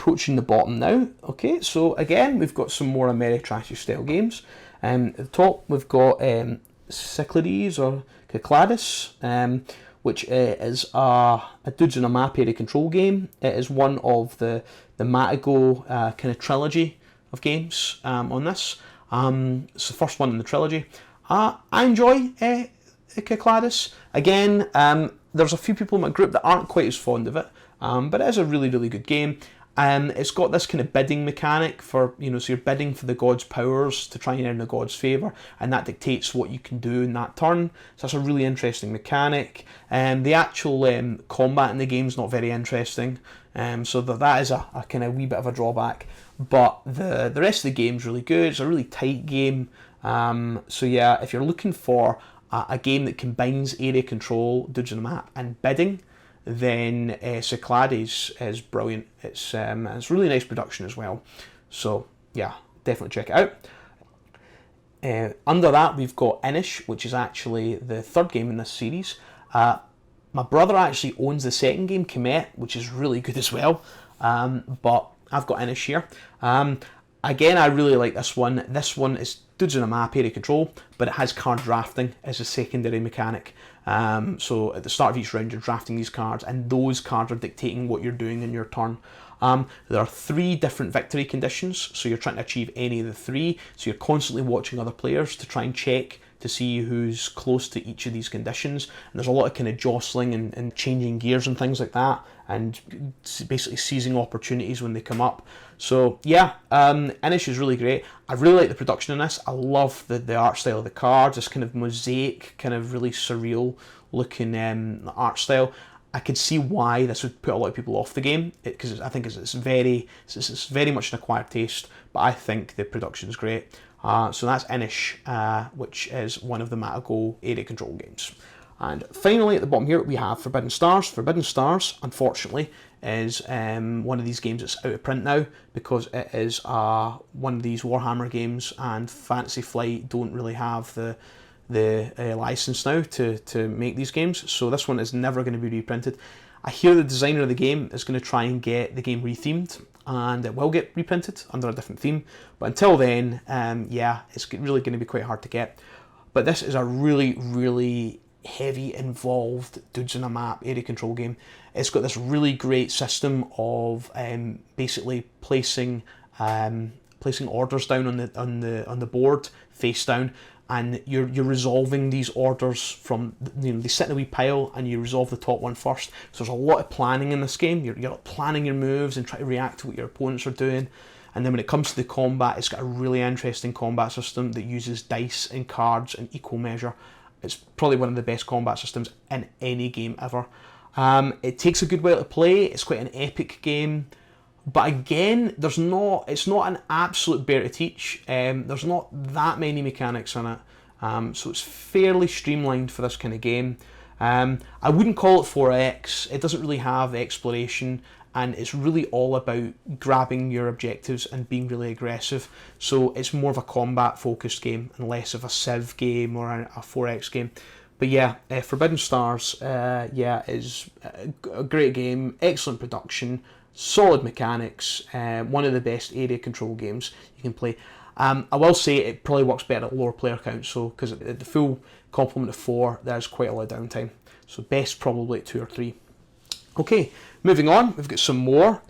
approaching the bottom now. Okay, so again, we've got some more Ameritrash style games. At the top, we've got Cyclades or Cyclades, which is a dudes on a map area control game. It is one of the Matago kind of trilogy of games on this. It's the first one in the trilogy. I enjoy Cyclades. Again, there's a few people in my group that aren't quite as fond of it, but it is a really, really good game. It's got this kind of bidding mechanic for, so you're bidding for the god's powers to try and earn the god's favour, and that dictates what you can do in that turn. So that's a really interesting mechanic. The actual combat in the game is not very interesting, so that is a kind of wee bit of a drawback. But the rest of the game's really good. It's a really tight game. So yeah, if you're looking for a game that combines area control, dudes on the map, and bidding, then Cyclades is brilliant. It's really nice production as well. So yeah, definitely check it out. Under that, we've got Inish, which is actually the third game in this series. My brother actually owns the second game, Comet, which is really good as well. But I've got Inish here. Again, I really like this one. This one is dudes on a map, area control, but it has card drafting as a secondary mechanic. So at the start of each round, you're drafting these cards, and those cards are dictating what you're doing in your turn. There are 3 different victory conditions, so you're trying to achieve any of the 3. So you're constantly watching other players to try and check to see who's close to each of these conditions. And there's a lot of kind of jostling and changing gears and things like that, and basically seizing opportunities when they come up. So yeah, Inish is really great. I really like the production in this. I love the art style of the cards, this kind of mosaic, kind of really surreal looking art style. I could see why this would put a lot of people off the game, because I think it's very much an acquired taste, but I think the production is great. So that's Inish, which is one of the Matago area control games. And finally, at the bottom here, we have Forbidden Stars. Forbidden Stars, unfortunately, is one of these games that's out of print now, because it is one of these Warhammer games, and Fantasy Flight don't really have the license now to make these games. So this one is never going to be reprinted. I hear the designer of the game is going to try and get the game rethemed, and it will get reprinted under a different theme. But until then, yeah, it's really going to be quite hard to get. But this is a really, really heavy, involved dudes on a map area control game. It's got this really great system of basically placing orders down on the board face down, and you're resolving these orders from, they sit in a wee pile, and you resolve the top one first. So there's a lot of planning in this game. You're planning your moves and trying to react to what your opponents are doing. And then when it comes to the combat, it's got a really interesting combat system that uses dice and cards in equal measure. It's probably one of the best combat systems in any game ever. It takes a good while to play. It's quite an epic game. But again, it's not an absolute bear to teach. There's not that many mechanics in it. So it's fairly streamlined for this kind of game. I wouldn't call it 4X. It doesn't really have exploration, and it's really all about grabbing your objectives and being really aggressive. So it's more of a combat focused game and less of a Civ game or a 4X game. But yeah, Forbidden Stars, is a great game, excellent production, solid mechanics, one of the best area control games you can play. I will say it probably works better at lower player count, so because at the full complement of 4, there's quite a lot of downtime. So best probably at 2 or 3. Okay, moving on, we've got some more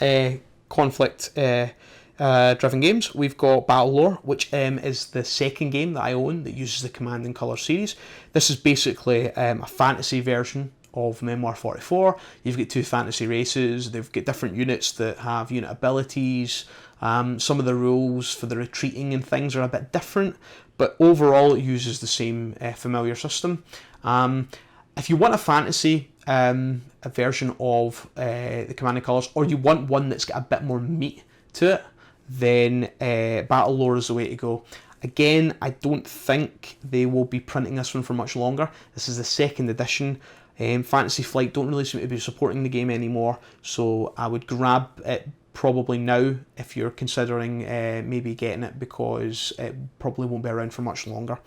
conflict driven games. We've got Battlelore, which is the second game that I own that uses the Command and Colour series. This is basically a fantasy version of Memoir 44. You've got 2 fantasy races. They've got different units that have unit abilities. Some of the rules for the retreating and things are a bit different, but overall it uses the same familiar system. If you want a fantasy a version of the Command and Colours, or you want one that's got a bit more meat to it, then Battlelore is the way to go. Again, I don't think they will be printing this one for much longer. This is the 2nd edition. Fantasy Flight don't really seem to be supporting the game anymore, so I would grab it probably now if you're considering maybe getting it, because it probably won't be around for much longer.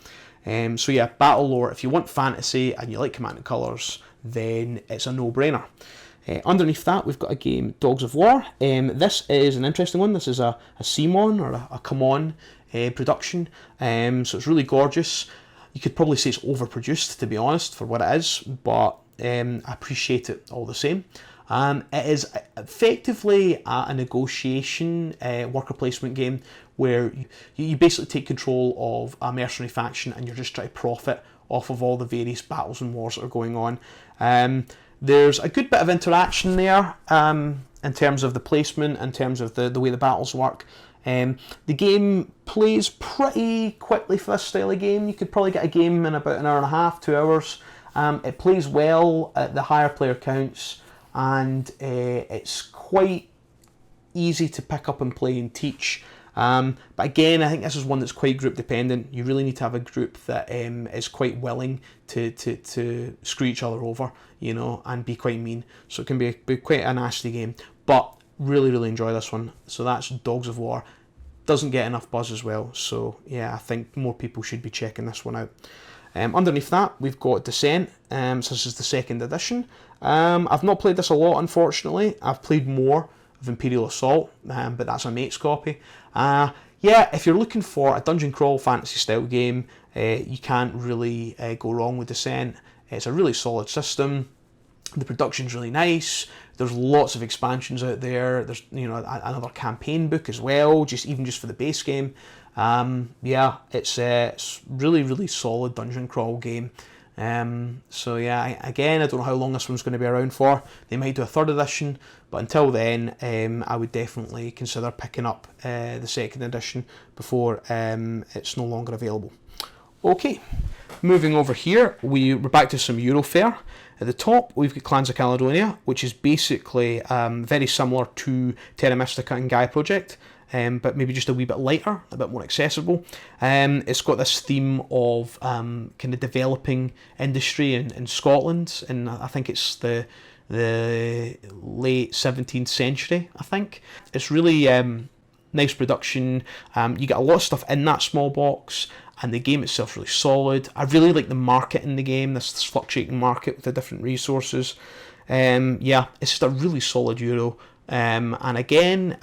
So yeah, Battlelore, if you want fantasy and you like Command and Colours, then it's a no-brainer. Underneath that, we've got a game, Dogs of War. This is an interesting one. This is a CMON, or a Come On production. So it's really gorgeous. You could probably say it's overproduced, to be honest, for what it is, but I appreciate it all the same. It is effectively a negotiation worker placement game where you basically take control of a mercenary faction and you're just trying to profit off of all the various battles and wars that are going on. There's a good bit of interaction there in terms of the placement, in terms of the way the battles work. The game plays pretty quickly for this style of game. You could probably get a game in about an hour and a half, 2 hours. It plays well at the higher player counts, and it's quite easy to pick up and play and teach. But again, I think this is one that's quite group dependent. You really need to have a group that is quite willing to screw each other over, you know, and be quite mean. So it can be quite a nasty game. But really, really enjoy this one. So that's Dogs of War. Doesn't get enough buzz as well. So yeah, I think more people should be checking this one out. Underneath that, we've got Descent. So this is the 2nd edition. I've not played this a lot, unfortunately. I've played more of Imperial Assault, but that's a mate's copy. Yeah, if you're looking for a dungeon crawl fantasy style game, you can't really go wrong with Descent. It's a really solid system. The production's really nice. There's lots of expansions out there. There's, you know, another campaign book as well, even just for the base game. Yeah, it's really, really solid dungeon crawl game. So yeah, again, I don't know how long this one's going to be around for. They might do a 3rd edition, but until then, I would definitely consider picking up the 2nd edition before it's no longer available. Okay, moving over here, we're back to some Eurofare. At the top, we've got Clans of Caledonia, which is basically very similar to Terra Mystica and Gaia Project, but maybe just a wee bit lighter, a bit more accessible. It's got this theme of kind of developing industry in Scotland, and I think it's the late 17th century, I think. It's really nice production. You get a lot of stuff in that small box, and the game itself is really solid. I really like the market in the game, this fluctuating market with the different resources. Yeah, it's just a really solid Euro. And again,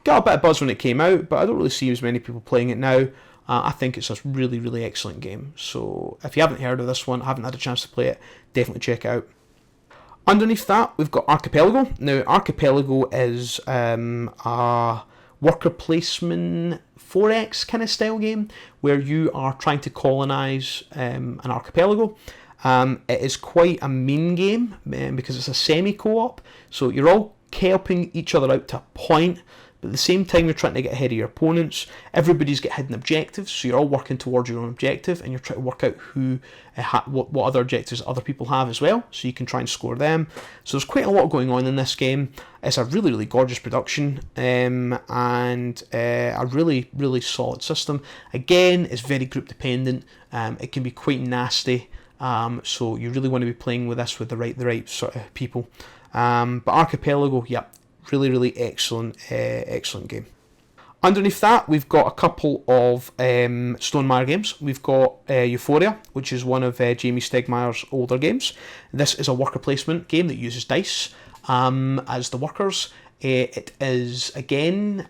got a bit of buzz when it came out, but I don't really see as many people playing it now. I think it's a really, really excellent game. So if you haven't heard of this one, haven't had a chance to play it, definitely check it out. Underneath that, we've got Archipelago. Now, Archipelago is a worker placement 4X kind of style game where you are trying to colonise an archipelago. It is quite a mean game because it's a semi-co-op, so you're all helping each other out to a point, but at the same time you're trying to get ahead of your opponents. Everybody's got hidden objectives, so you're all working towards your own objective, and you're trying to work out what other objectives other people have as well, so you can try and score them. So there's quite a lot going on in this game. It's a really, really gorgeous production, and a really, really solid system. Again, it's very group dependent. It can be quite nasty, so you really want to be playing with this with the right sort of people. But Archipelago, yeah, really, really excellent game. Underneath that, we've got a couple of Stonemaier games. We've got Euphoria, which is one of Jamie Stegmaier's older games. This is a worker placement game that uses dice as the workers. It is, again,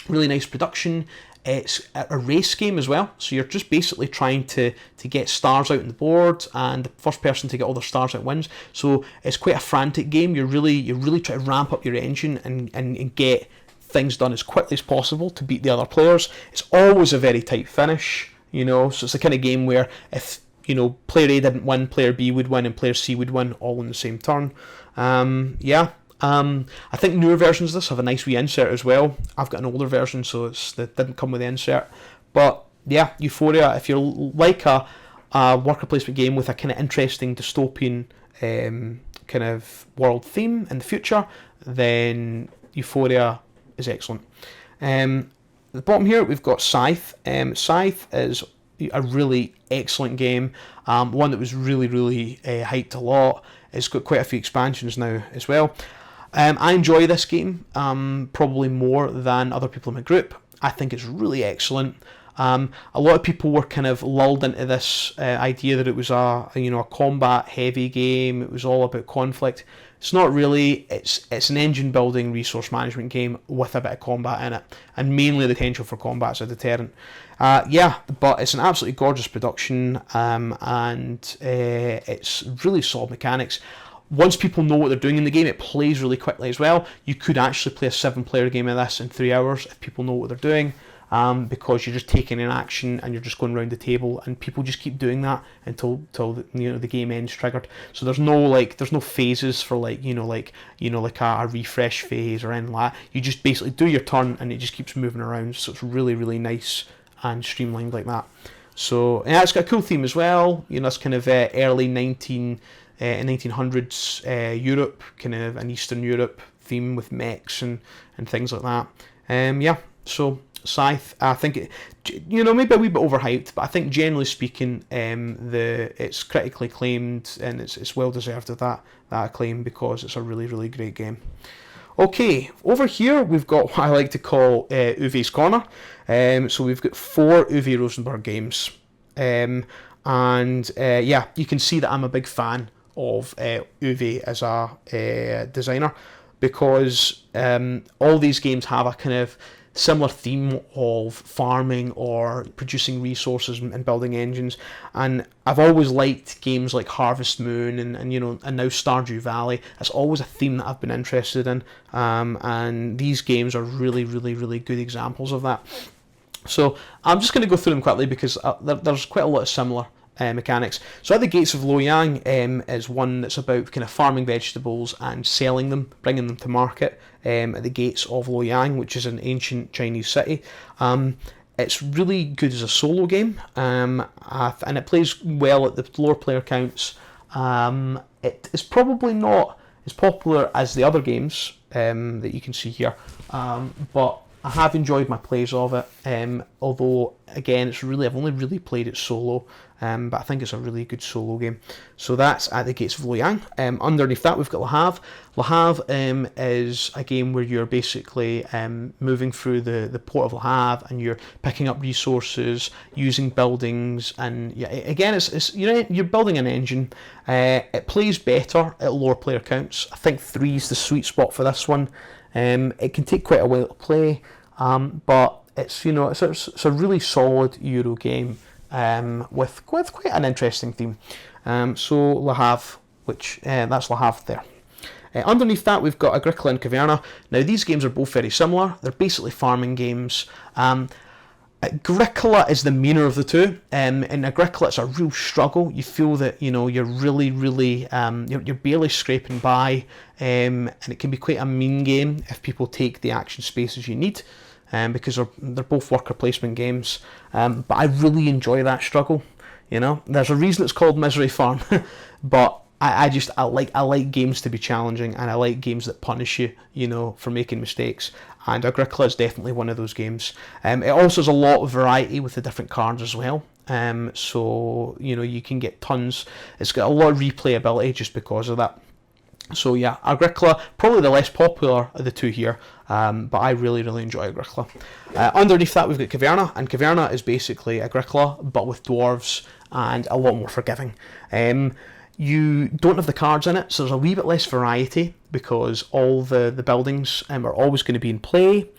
really nice production. It's a race game as well, so you're just basically trying to get stars out on the board, and the first person to get all their stars out wins. So it's quite a frantic game. You're really trying to ramp up your engine and get things done as quickly as possible to beat the other players. It's always a very tight finish, you know, so it's the kind of game where if, you know, player A didn't win, player B would win and player C would win all in the same turn. I think newer versions of this have a nice wee insert as well. I've got an older version, so that didn't come with the insert. But yeah, Euphoria, if you like a worker placement game with a kind of interesting dystopian kind of world theme in the future, then Euphoria is excellent. At the bottom here, we've got Scythe. Scythe is a really excellent game, one that was really, really hyped a lot. It's got quite a few expansions now as well. I enjoy this game probably more than other people in my group. I think it's really excellent. A lot of people were kind of lulled into this idea that it was a combat heavy game. It was all about conflict. It's not really. It's an engine building resource management game with a bit of combat in it, and mainly the potential for combat as a deterrent. But it's an absolutely gorgeous production, and it's really solid mechanics. Once people know what they're doing in the game, it plays really quickly as well. You could actually play a 7-player game of this in 3 hours if people know what they're doing. Because you're just taking an action and you're just going around the table, and people just keep doing that until the game ends triggered. So there's no phases for like a refresh phase or anything like that. You just basically do your turn and it just keeps moving around. So it's really, really nice and streamlined like that. So it's got a cool theme as well. It's kind of early 1900s Europe, kind of an Eastern Europe theme with mechs and things like that. So Scythe, I think maybe a wee bit overhyped, but I think generally speaking, it's critically acclaimed and it's well deserved of that acclaim, because it's a really, really great game. Okay, over here we've got what I like to call Uwe's Corner. So we've got 4 Uwe Rosenberg games, and you can see that I'm a big fan of Uwe as a designer, because all these games have a kind of similar theme of farming or producing resources and building engines, and I've always liked games like Harvest Moon and now Stardew Valley. It's always a theme that I've been interested in, and these games are really, really, really good examples of that. So I'm just going to go through them quickly, because there's quite a lot of similar mechanics. So At the Gates of Loyang is one that's about kind of farming vegetables and selling them, bringing them to market at the Gates of Loyang, which is an ancient Chinese city. It's really good as a solo game, and it plays well at the lower player counts. It is probably not as popular as the other games that you can see here, but I have enjoyed my plays of it, although again I've only really played it solo, but I think it's a really good solo game. So that's At the Gates of Loyang. Underneath that we've got Le Havre. Le Havre is a game where you're basically moving through the port of Le Havre, and you're picking up resources, using buildings, and again it's you're building an engine. It plays better at lower player counts. I think 3 is the sweet spot for this one. It can take quite a while to play, but it's a really solid Euro game with quite an interesting theme. So Le Havre, which that's Le Havre there. Underneath that we've got Agricola and Caverna. Now these games are both very similar. They're basically farming games. Agricola is the meaner of the two. In Agricola, it's a real struggle. You feel that you're really, really you're barely scraping by, and it can be quite a mean game if people take the action spaces you need, because they're both worker placement games. But I really enjoy that struggle. There's a reason it's called Misery Farm, but I like games to be challenging, and I like games that punish you, for making mistakes. And Agricola is definitely one of those games. It also has a lot of variety with the different cards as well. So you can get tons. It's got a lot of replayability just because of that. So yeah, Agricola, probably the less popular of the two here, but I really, really enjoy Agricola. Underneath that we've got Caverna, and Caverna is basically Agricola but with dwarves and a lot more forgiving. You don't have the cards in it, so there's a wee bit less variety, because all the buildings are always going to be in play.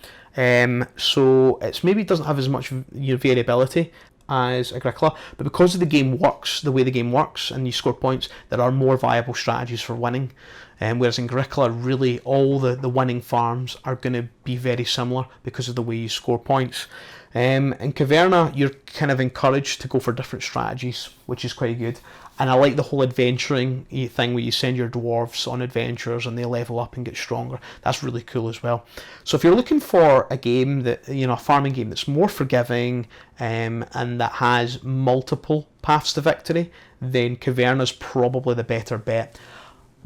So it's maybe doesn't have as much variability as Agricola, but because the way the game works and you score points, there are more viable strategies for winning. Whereas in Agricola, really all the winning farms are going to be very similar because of the way you score points. In Caverna, you're kind of encouraged to go for different strategies, which is quite good. And I like the whole adventuring thing where you send your dwarves on adventures and they level up and get stronger. That's really cool as well. So if you're looking for a game that, a farming game that's more forgiving, and that has multiple paths to victory, then Caverna's probably the better bet.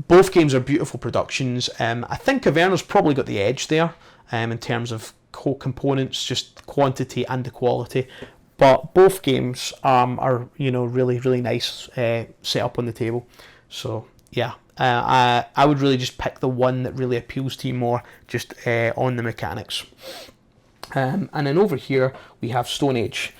Both games are beautiful productions. I think Caverna's probably got the edge there, in terms of core components, just quantity and the quality. But both games are really, really nice set up on the table. So yeah, I would really just pick the one that really appeals to you more, just on the mechanics. And then over here we have Stone Age.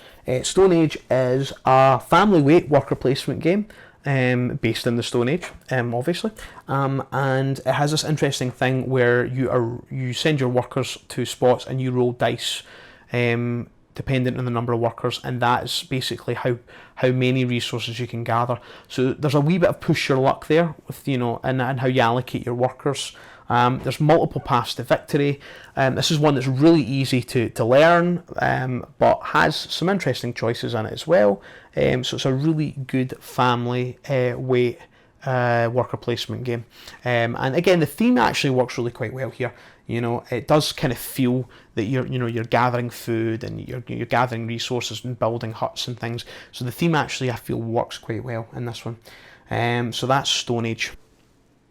Stone Age is a family weight worker placement game based in the Stone Age, obviously, and it has this interesting thing where you send your workers to spots and you roll dice, dependent on the number of workers, and that is basically how many resources you can gather. So there's a wee bit of push your luck there with and how you allocate your workers. There's multiple paths to victory. This is one that's really easy to learn, but has some interesting choices in it as well. So it's a really good family weight worker placement game. And again, the theme actually works really quite well here. It does kind of feel that you're gathering food and you're gathering resources and building huts and things. So the theme actually, I feel, works quite well in this one. So that's Stone Age.